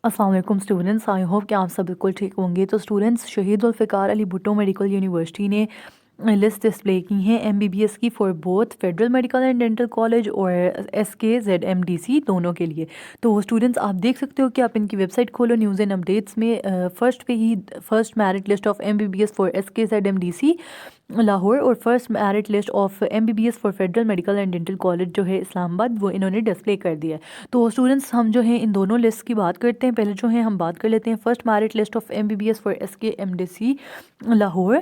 अस्सलाम वालेकुम students, I hope कि आप सब बिल्कुल ठीक होंगे। तो स्टूडेंट्स, शहीद जुल्फ़िकार अली भुट्टो मेडिकल यूनिवर्सिटी ने लिस्ट डिस्प्ले की हैं एमबीबीएस की for both federal medical and dental college और SKZMDC दोनों के लिए। तो स्टूडेंट्स, आप देख सकते हो कि आप इनकी वेबसाइट खोलो, न्यूज़ एंड अपडेट्स में फर्स्ट पे ही first merit list of MBBS for SKZMDC Lahore और first merit list of MBBS for federal medical and dental college जो है इस्लामाबाद, वो इन्होंने डिस्प्ले कर दिया है। तो स्टूडेंट्स, हम जो है इन दोनों लिस्ट की बात करते हैं। पहले जो है हम बात कर लेते हैं first merit list of MBBS for SKMDC Lahore.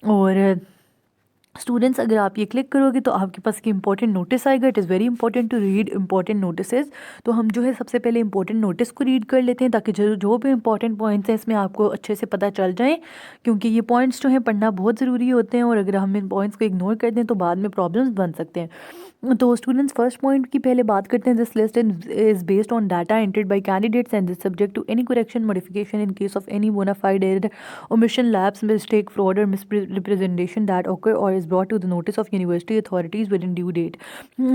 और स्टूडेंट्स, अगर आप ये क्लिक करोगे तो आपके पास की इंपॉर्टेंट नोटिस आएगा। It is very important to read important notices. तो हम जो है सबसे पहले इंपॉर्टेंट नोटिस को रीड कर लेते हैं ताकि जो जो भी इंपॉर्टेंट पॉइंट्स हैं इसमें आपको अच्छे से पता चल जाए, क्योंकि ये पॉइंट्स जो हैं पढ़ना बहुत ज़रूरी होते हैं और अगर हम इन पॉइंट्स को इग्नोर कर दें तो बाद में प्रॉब्लम्स बन सकते हैं। तो स्टूडेंट्स, फर्स्ट पॉइंट की पहले बात करते हैं। This list is based on data entered by candidates and this subject to any correction modification in case of any bona fide error, omission, lapse, mistake, fraud or misrepresentation that occur or is brought to the notice of university authorities within due date।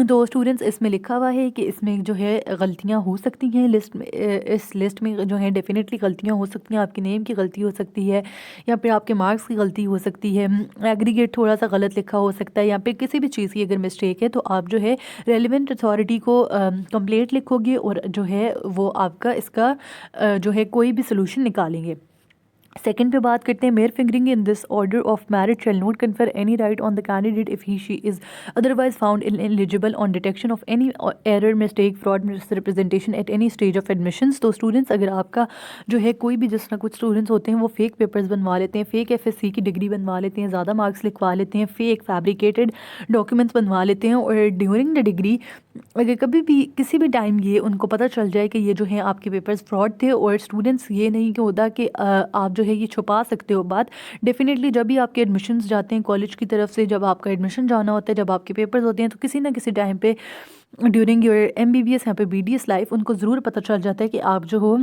तो students, इसमें लिखा हुआ है कि इसमें जो है गलतियां हो सकती हैं लिस्ट में। इस लिस्ट में जो है डेफिनेटली गलतियां हो सकती हैं। आपकी नेम की गलती हो सकती है या फिर आपके मार्क्स की गलती हो सकती है, एग्रीगेट थोड़ा सा गलत लिखा हो सकता है या फिर किसी भी चीज़ की अगर मिस्टेक है तो आप जो है रेलिवेंट अथॉरिटी को कंप्लेंट लिखोगे और जो है वो आपका इसका जो है कोई भी सोल्यूशन निकालेंगे। सेकंड पे बात करते हैं। Mayor fingering in this order of marriage shall not confer any right on the candidate if he she is otherwise found ineligible on detection of any error, mistake, fraud, misrepresentation at any stage of admissions. तो students, अगर आपका जो है कोई भी, जिस तरह कुछ स्टूडेंट्स होते हैं वो फेक पेपर्स बनवा लेते हैं, फेक FSC की डिग्री बनवा लेते हैं, ज़्यादा मार्क्स लिखवा लेते हैं, फेक फैब्रिकेटेड डॉक्यूमेंट्स बनवा लेते हैं और ड्यूरिंग द डिग्री अगर कभी भी किसी भी टाइम ये उनको पता चल जाए कि ये जो है आपके पेपर्स फ्रॉड थे, और स्टूडेंट्स ये नहीं कि होता कि आप जो है ये छुपा सकते हो बात। डेफिनेटली जब भी आपके एडमिशन्स जाते हैं कॉलेज की तरफ से, जब आपका एडमिशन जाना होता है, जब आपके पेपर्स होते हैं, तो किसी ना किसी टाइम पे ड्यूरिंग योर MBBS यहाँ पे BDS लाइफ उनको ज़रूर पता चल जाता है कि आप जो हो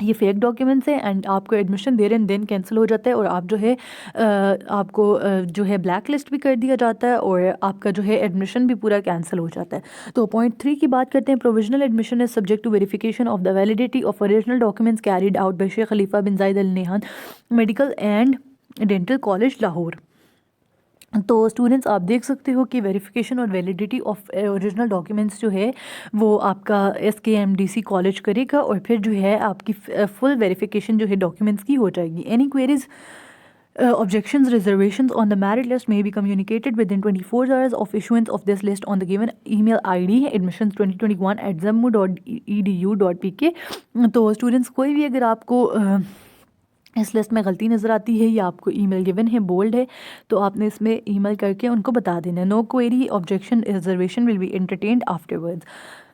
ये फेक डॉक्यूमेंट्स हैं एंड आपको admission there and then cancel हो जाता है और आप जो है आपको जो है ब्लैक लिस्ट भी कर दिया जाता है और आपका जो है एडमिशन भी पूरा कैंसिल हो जाता है। तो पॉइंट 3 की बात करते हैं। Provisional admission is subject to verification of the validity of original documents carried out by Sheikh Khalifa bin Zayed al Nahyan medical and dental college Lahore. तो स्टूडेंट्स, आप देख सकते हो कि वेरिफिकेशन और वैलिडिटी ऑफ ओरिजिनल डॉक्यूमेंट्स जो है वो आपका SKMDC कॉलेज करेगा और फिर जो है आपकी फुल वेरिफिकेशन जो है डॉक्यूमेंट्स की हो जाएगी। Any queries, objections, reservations on the merit list may be communicated within 24 hours of issuance of this list on the given email ID admissions2021@jammu.edu.pk। तो स्टूडेंट्स, कोई भी अगर आपको इस लिस्ट में गलती नज़र आती है या आपको ईमेल गिवन है बोल्ड है तो आपने इसमें ईमेल करके उनको बता देना। No query, objection, reservation will be entertained afterwards.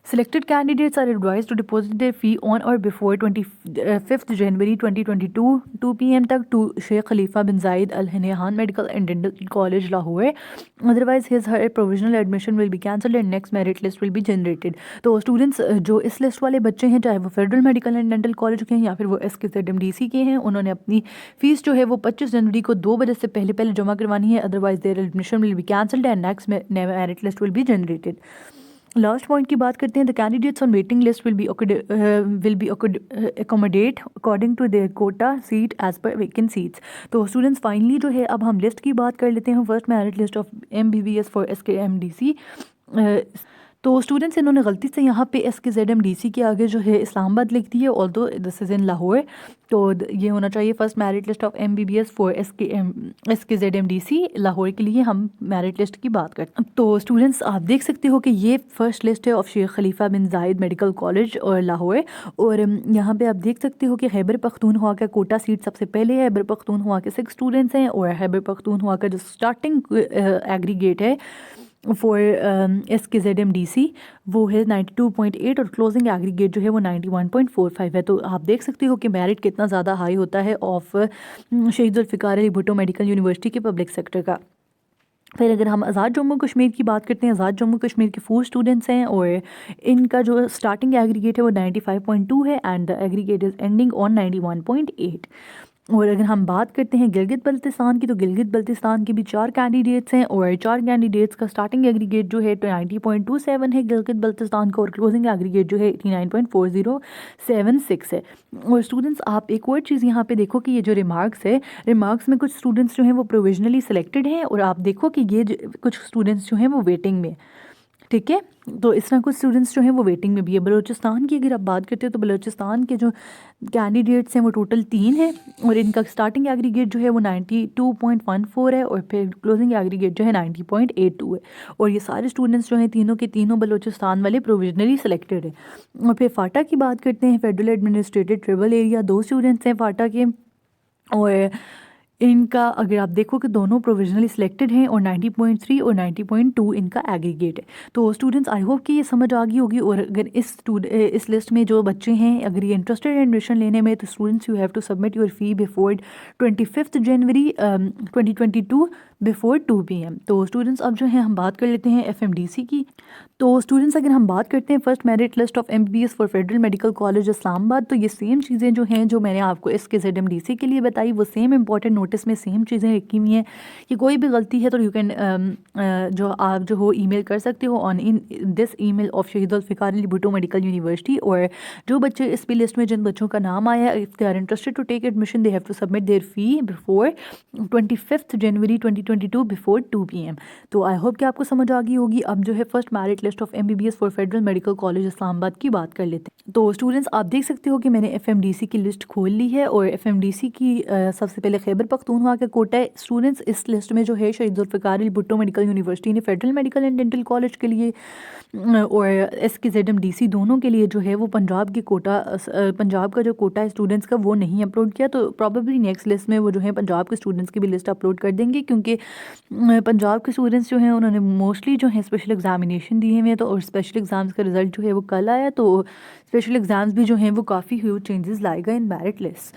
Selected candidates are advised to deposit their fee on or before 25th January 2022 2 p.m. तक to Sheikh Khalifa bin Zayed Al Nahyan Medical and Dental College Lahore. Otherwise his her provisional admission will be cancelled and next merit list will be generated। तो students, जो इस list वाले बच्चे हैं चाहे वो federal medical and dental college के हैं या फिर वो SKZMDC के हैं, उन्होंने अपनी फ़ीस जो है वो 25 जनवरी को 2 बजे से पहले पहले जमा करवानी है। Otherwise their admission will be cancelled and next merit list will be generated. Last point की बात करते हैं। The candidates on waiting list will be accommodate according to their quota seat as per vacant seats. तो students, finally जो है अब हम list की बात कर लेते हैं। First merit list of MBBS for SKMDC। तो स्टूडेंट्स, इन्होंने गलती से यहाँ पे SKZMDC के आगे जो है इस्लामाबाद लिख दी है, although this is in Lahore. तो ये होना चाहिए first merit list of MBBS for SKZMDC Lahore के लिए हम मेरिट लिस्ट की बात करते हैं। तो स्टूडेंट्स, आप देख सकते हो कि ये फर्स्ट लिस्ट है ऑफ शेख खलीफा बिन जायद मेडिकल कॉलेज और लाहौर। और यहाँ पे आप देख सकते हो कि खैबर पख्तूनख्वा का कोटा सीट सबसे पहले है। खैबर पख्तूनख्वा के 6 स्टूडेंट्स हैं और खैबर पख्तूनख्वा का जो स्टार्टिंग एग्रीगेट है फॉर SKZMDC वो है 92.8 और क्लोजिंग एग्रीगेट जो है वो 91.45 है। तो आप देख सकते हो कि मेरिट कितना ज़्यादा हाई होता है ऑफ शहीद जुल्फ़िकार अली भुट्टो मेडिकल यूनिवर्सिटी के पब्लिक सेक्टर का। फिर अगर हम आज़ाद जम्मू कश्मीर की बात करते हैं, आज़ाद जम्मू कश्मीर के 4 स्टूडेंट्स हैं और इनका जो स्टार्टिंग एग्रीगेट है वो 95.2 है and the aggregate is ending on 91.8। और अगर हम बात करते हैं गिलगित बल्तिस्तान की, तो गिलगित बल्तिस्तान के भी 4 कैंडिडेट्स हैं और 4 कैंडिडेट्स का स्टार्टिंग एग्रीगेट जो है 90.27 है गिलगित बल्तिस्तान का, और क्लोजिंग एग्रीगेट जो है 89.4076 है। और स्टूडेंट्स आप एक और चीज़ यहाँ पे देखो कि ये जो रिमार्क्स है, रिमार्क्स में कुछ स्टूडेंट्स जो हैं वो प्रोविजनली सिलेक्टेड हैं, और आप देखो कि ये कुछ स्टूडेंट्स जो हैं वो वेटिंग में, ठीक है। तो इस तरह कुछ स्टूडेंट्स जो हैं वो वेटिंग में भी है। बलूचिस्तान की अगर आप बात करते हो तो बलूचिस्तान के जो कैंडिडेट्स हैं वो टोटल 3 हैं, और इनका स्टार्टिंग एग्रीगेट जो है वो 92.14 है, और फिर क्लोजिंग एग्रीगेट जो है 90.82 है। और ये सारे स्टूडेंट्स जो हैं तीनों के तीनों बलूचिस्तान वाले प्रोविजनली सिलेक्टेड है। और फिर फाटा की बात करते हैं, फेडरल एडमिनिस्ट्रेटेड ट्रिबल एरिया, 2 स्टूडेंट्स हैं फाटा के, और इनका अगर आप देखो कि दोनों प्रोविजनली सिलेक्टेड हैं, और 90.3 और 90.2 इनका एग्रीगेट है। तो स्टूडेंट्स आई होप कि ये समझ आ गई होगी। और अगर इस लिस्ट में जो बच्चे हैं अगर ये इंटरेस्टेड है एडमिशन लेने में, तो students you have to submit your fee before 25 January 2022 before 2 PM। तो स्टूडेंट्स अब जो है हम बात कर लेते हैं FMDC की। तो स्टूडेंट्स अगर हम बात करते हैं first merit list of MBBS for federal medical college Islamabad, तो ये सेम चीज़ें जो हैं जो मैंने आपको SKZMDC के लिए बताई, वो सेम इंपॉर्टेंट नोटिस में सेम चीज़ें लिखी हुई हैं कि कोई भी गलती है तो यू कैन जो आप जो हो ईमेल कर सकते हो on in this email of शहीद जुल्फ़िकार अली भुट्टो मेडिकल यूनिवर्सिटी। और जो बच्चे इस पे लिस्ट में जिन बच्चों का नाम आया है, if they are interested to take admission they have to submit their fee before 25 January 2022 before 2 PM। तो आई होप कि आपको समझ आ गई होगी। अब जो है first merit list of MBBS for federal medical college Islamabad की बात कर लेते हैं। तो स्टूडेंट्स आप देख सकते हो कि मैंने FMDC की लिस्ट खोल ली है, और FMDC की सबसे पहले खैबर पख्तूनख्वा का कोटा है। स्टूडेंट्स इस लिस्ट में जो है शहीद जुल्फ़िकार अली भुट्टो मेडिकल यूनिवर्सिटी ने federal medical and dental college के लिए और SKZMDC दोनों के लिए जो है वो पंजाब की कोटा पंजाब का जो कोटा है स्टूडेंट्स का वो नहीं अपलोड किया। तो प्रॉबेबली नेक्स्ट लिस्ट में वो जो है पंजाब के स्टूडेंट्स की भी लिस्ट अपलोड कर देंगे, क्योंकि पंजाब के स्टूडेंट्स जो हैं उन्होंने मोस्टली जो है स्पेशल एग्जामिनेशन दिए हुए हैं, तो और स्पेशल एग्ज़ाम्स का रिजल्ट जो है वो कल आया। तो स्पेशल एग्ज़ाम्स भी जो हैं वो काफ़ी ह्यूज चेंजेस लाएगा इन मेरिट लिस्ट।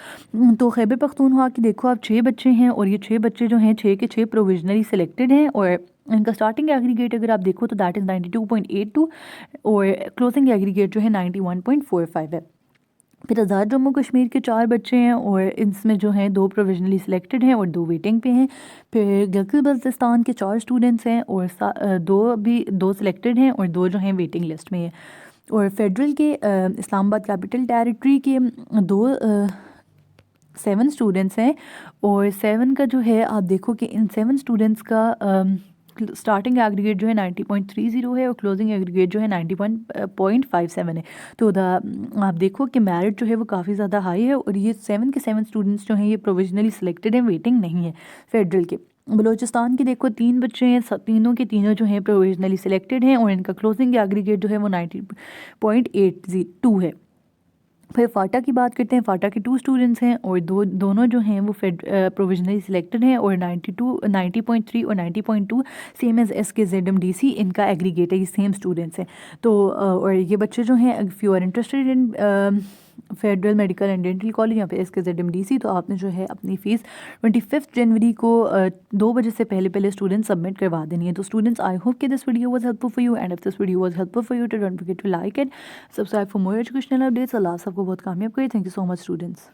तो खैबर पख्तूनख्वा की देखो आप 6 बच्चे हैं, और ये 6 बच्चे जो हैं 6 के 6 प्रोविजनली सिलेक्टेड हैं, और इनका स्टार्टिंग एग्रीगेट अगर आप देखो तो दैट इज़ 92.82, और क्लोजिंग एग्रीगेट जो है 91.45 है। फिर आज़ाद जम्मू कश्मीर के 4 बच्चे हैं, और इसमें जो हैं 2 प्रोविजनली सिलेक्टेड हैं और 2 वेटिंग पे हैं। फिर गिलगित बल्तिस्तान के 4 स्टूडेंट्स हैं, और 2 सिलेक्टेड हैं और 2 जो हैं वेटिंग लिस्ट में हैं। और फेडरल के इस्लामाबाद कैपिटल टेरिटरी के 7 स्टूडेंट्स हैं, और 7 का जो है आप देखो कि इन 7 स्टूडेंट्स का स्टार्टिंग एग्रीगेट जो है 90.30 है, और क्लोजिंग एग्रीगेट जो है 91.57 है। तो आप देखो कि मेरिट जो है वो काफ़ी ज़्यादा हाई है, और ये 7 के 7 स्टूडेंट्स जो हैं ये प्रोविजनली सिलेक्टेड हैं, वेटिंग नहीं है फेडरल के। बलूचिस्तान के देखो 3 बच्चे हैं, तीनों के तीनों जो हैं प्रोविजनली सिलेक्टेड हैं, और इनका क्लोजिंग एग्रीगेट जो है वो 90.82 है। फिर फाटा की बात करते हैं, फाटा के 2 स्टूडेंट्स हैं, और दोनों जो हैं वो प्रोविजनली सिलेक्टेड हैं, और 90.3 और 90.2 सेम एज SKZMDC इनका एग्रीगेट है, ये सेम स्टूडेंट्स हैं। तो और ये बच्चे जो हैं if you are interested in federal medical and dental college यहाँ पे SKZMDC, तो आपने जो है अपनी फ़ीस 25 जनवरी को 2 बजे से पहले पहले स्टूडेंट सबमिट करवा देनी है। तो स्टूडेंट्स आई होप कि this video was helpful for you, and if this video was helpful for you तो don't forget to like it, subscribe for more educational updates. अल्लाह सबको बहुत कामयाब करे। Thank you so much students.